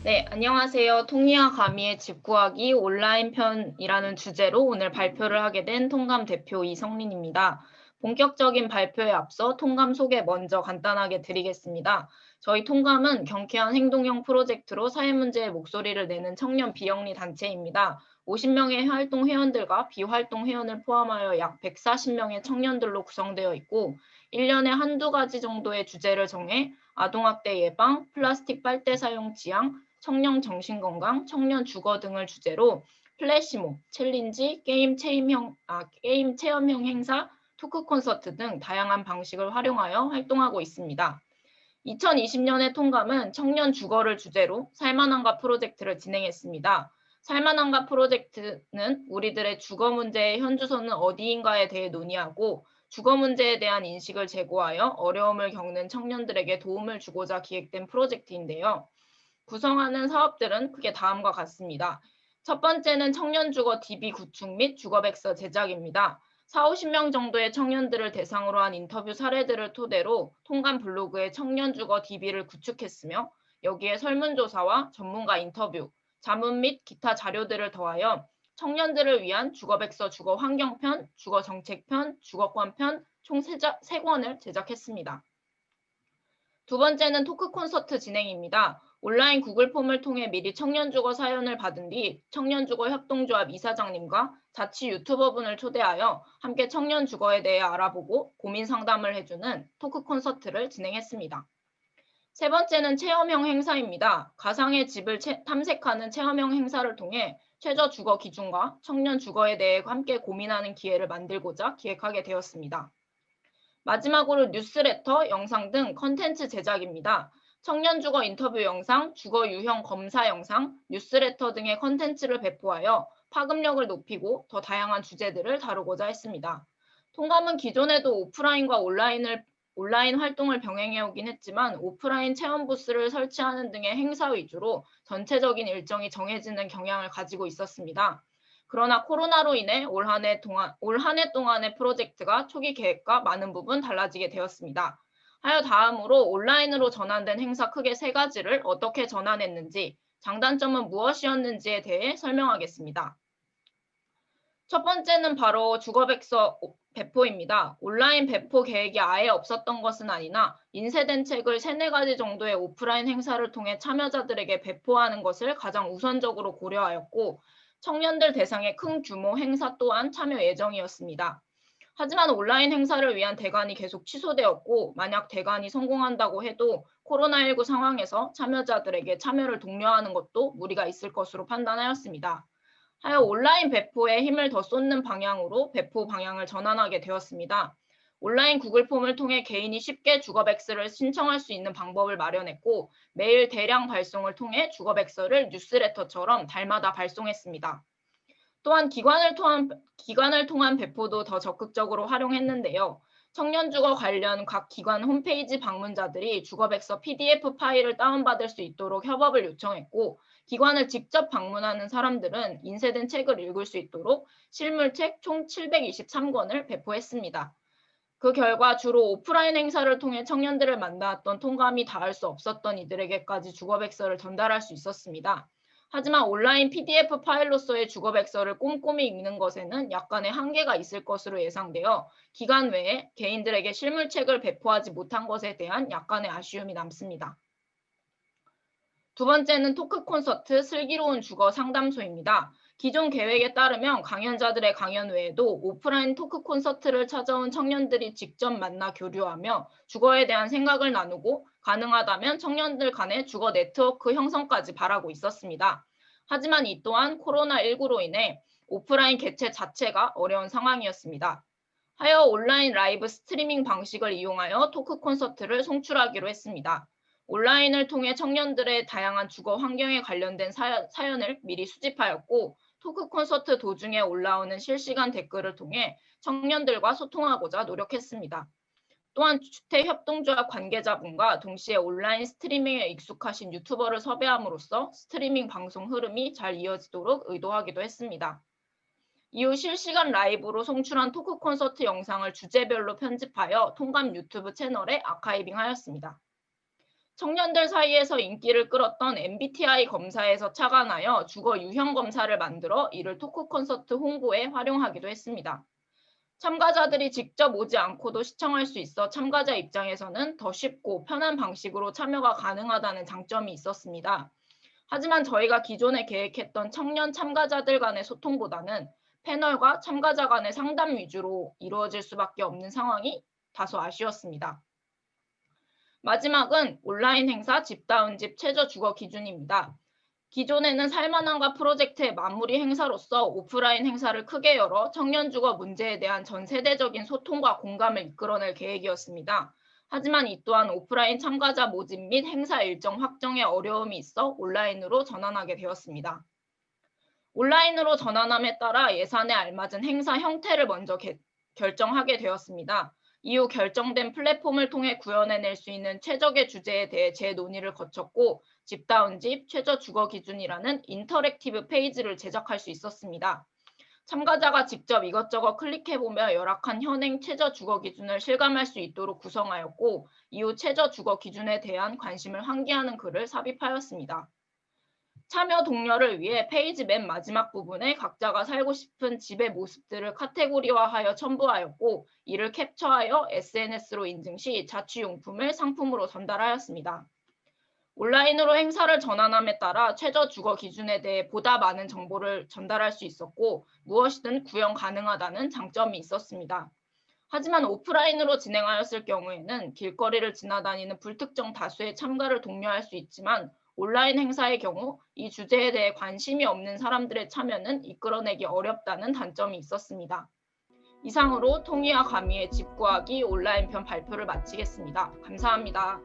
네, 안녕하세요. 통리와 가미의 집 구하기 온라인 편이라는 주제로 오늘 발표를 하게 된 통감 대표 이성린입니다. 본격적인 발표에 앞서 통감 소개 먼저 간단하게 드리겠습니다. 저희 통감은 경쾌한 행동형 프로젝트로 사회 문제에 목소리를 내는 청년 비영리 단체입니다. 50명의 활동 회원들과 비활동 회원을 포함하여 약 140명의 청년들로 구성되어 있고 1년에 한두 가지 정도의 주제를 정해 아동학대 예방, 플라스틱 빨대 사용 지양, 청년 정신건강, 청년 주거 등을 주제로 플래시몹, 챌린지, 게임 체험형 행사, 토크 콘서트 등 다양한 방식을 활용하여 활동하고 있습니다. 2020년의 통감은 청년 주거를 주제로 살만한가 프로젝트를 진행했습니다. 살만한가 프로젝트는 우리들의 주거 문제의 현주소는 어디인가에 대해 논의하고 주거 문제에 대한 인식을 제고하여 어려움을 겪는 청년들에게 도움을 주고자 기획된 프로젝트인데요. 구성하는 사업들은 크게 다음과 같습니다. 첫 번째는 청년주거 DB 구축 및 주거백서 제작입니다. 4, 50명 정도의 청년들을 대상으로 한 인터뷰 사례들을 토대로 통감 블로그에 청년주거 DB를 구축했으며 여기에 설문조사와 전문가 인터뷰, 자문 및 기타 자료들을 더하여 청년들을 위한 주거백서 주거환경편, 주거정책편, 주거권편 총 3권을 제작했습니다. 두 번째는 토크 콘서트 진행입니다. 온라인 구글 폼을 통해 미리 청년주거 사연을 받은 뒤 청년주거 협동조합 이사장님과 자치 유튜버분을 초대하여 함께 청년주거에 대해 알아보고 고민 상담을 해주는 토크 콘서트를 진행했습니다. 세 번째는 체험형 행사입니다. 가상의 집을 탐색하는 체험형 행사를 통해 최저 주거 기준과 청년 주거에 대해 함께 고민하는 기회를 만들고자 기획하게 되었습니다. 마지막으로 뉴스레터, 영상 등 컨텐츠 제작입니다. 청년주거 인터뷰 영상, 주거 유형 검사 영상, 뉴스레터 등의 컨텐츠를 배포하여 파급력을 높이고 더 다양한 주제들을 다루고자 했습니다. 통감은 기존에도 오프라인과 온라인 활동을 병행해 오긴 했지만 오프라인 체험 부스를 설치하는 등의 행사 위주로 전체적인 일정이 정해지는 경향을 가지고 있었습니다. 그러나 코로나로 인해 올 한 해 동안의 프로젝트가 초기 계획과 많은 부분 달라지게 되었습니다. 하여 다음으로 온라인으로 전환된 행사 크게 3가지를 어떻게 전환했는지, 장단점은 무엇이었는지에 대해 설명하겠습니다. 첫 번째는 바로 주거백서 배포입니다. 온라인 배포 계획이 아예 없었던 것은 아니나 인쇄된 책을 3-4가지 정도의 오프라인 행사를 통해 참여자들에게 배포하는 것을 가장 우선적으로 고려하였고 청년들 대상의 큰 규모 행사 또한 참여 예정이었습니다. 하지만 온라인 행사를 위한 대관이 계속 취소되었고 만약 대관이 성공한다고 해도 코로나19 상황에서 참여자들에게 참여를 독려하는 것도 무리가 있을 것으로 판단하였습니다. 하여 온라인 배포에 힘을 더 쏟는 방향으로 배포 방향을 전환하게 되었습니다. 온라인 구글 폼을 통해 개인이 쉽게 주거백서를 신청할 수 있는 방법을 마련했고 매일 대량 발송을 통해 주거백서를 뉴스레터처럼 달마다 발송했습니다. 또한 기관을 통한 배포도 더 적극적으로 활용했는데요. 청년주거 관련 각 기관 홈페이지 방문자들이 주거백서 PDF 파일을 다운받을 수 있도록 협업을 요청했고 기관을 직접 방문하는 사람들은 인쇄된 책을 읽을 수 있도록 실물책 총 723권을 배포했습니다. 그 결과 주로 오프라인 행사를 통해 청년들을 만나왔던 통감이 닿을 수 없었던 이들에게까지 주거백서를 전달할 수 있었습니다. 하지만 온라인 PDF 파일로서의 주거백서를 꼼꼼히 읽는 것에는 약간의 한계가 있을 것으로 예상되어 기간 외에 개인들에게 실물책을 배포하지 못한 것에 대한 약간의 아쉬움이 남습니다. 두 번째는 토크 콘서트 슬기로운 주거 상담소입니다. 기존 계획에 따르면 강연자들의 강연 외에도 오프라인 토크 콘서트를 찾아온 청년들이 직접 만나 교류하며 주거에 대한 생각을 나누고 가능하다면 청년들 간의 주거 네트워크 형성까지 바라고 있었습니다. 하지만 이 또한 코로나19로 인해 오프라인 개최 자체가 어려운 상황이었습니다. 하여 온라인 라이브 스트리밍 방식을 이용하여 토크 콘서트를 송출하기로 했습니다. 온라인을 통해 청년들의 다양한 주거 환경에 관련된 사연을 미리 수집하였고 토크 콘서트 도중에 올라오는 실시간 댓글을 통해 청년들과 소통하고자 노력했습니다. 또한 주택협동조합 관계자분과 동시에 온라인 스트리밍에 익숙하신 유튜버를 섭외함으로써 스트리밍 방송 흐름이 잘 이어지도록 의도하기도 했습니다. 이후 실시간 라이브로 송출한 토크 콘서트 영상을 주제별로 편집하여 통감 유튜브 채널에 아카이빙하였습니다. 청년들 사이에서 인기를 끌었던 MBTI 검사에서 착안하여 주거 유형 검사를 만들어 이를 토크 콘서트 홍보에 활용하기도 했습니다. 참가자들이 직접 오지 않고도 시청할 수 있어 참가자 입장에서는 더 쉽고 편한 방식으로 참여가 가능하다는 장점이 있었습니다. 하지만 저희가 기존에 계획했던 청년 참가자들 간의 소통보다는 패널과 참가자 간의 상담 위주로 이루어질 수밖에 없는 상황이 다소 아쉬웠습니다. 마지막은 온라인 행사 집다운집 최저 주거 기준입니다. 기존에는 살만한가 프로젝트의 마무리 행사로서 오프라인 행사를 크게 열어 청년 주거 문제에 대한 전 세대적인 소통과 공감을 이끌어낼 계획이었습니다. 하지만 이 또한 오프라인 참가자 모집 및 행사 일정 확정에 어려움이 있어 온라인으로 전환하게 되었습니다. 온라인으로 전환함에 따라 예산에 알맞은 행사 형태를 먼저 결정하게 되었습니다. 이후 결정된 플랫폼을 통해 구현해낼 수 있는 최적의 주제에 대해 재논의를 거쳤고 집다운집 최저 주거 기준이라는 인터랙티브 페이지를 제작할 수 있었습니다. 참가자가 직접 이것저것 클릭해보며 열악한 현행 최저 주거 기준을 실감할 수 있도록 구성하였고 이후 최저 주거 기준에 대한 관심을 환기하는 글을 삽입하였습니다. 참여 독려를 위해 페이지 맨 마지막 부분에 각자가 살고 싶은 집의 모습들을 카테고리화하여 첨부하였고 이를 캡처하여 SNS로 인증 시 자취용품을 상품으로 전달하였습니다. 온라인으로 행사를 전환함에 따라 최저 주거 기준에 대해 보다 많은 정보를 전달할 수 있었고 무엇이든 구현 가능하다는 장점이 있었습니다. 하지만 오프라인으로 진행하였을 경우에는 길거리를 지나다니는 불특정 다수의 참가를 독려할 수 있지만 온라인 행사의 경우 이 주제에 대해 관심이 없는 사람들의 참여는 이끌어내기 어렵다는 단점이 있었습니다. 이상으로 통이와 가미의 집 구하기 온라인 편 발표를 마치겠습니다. 감사합니다.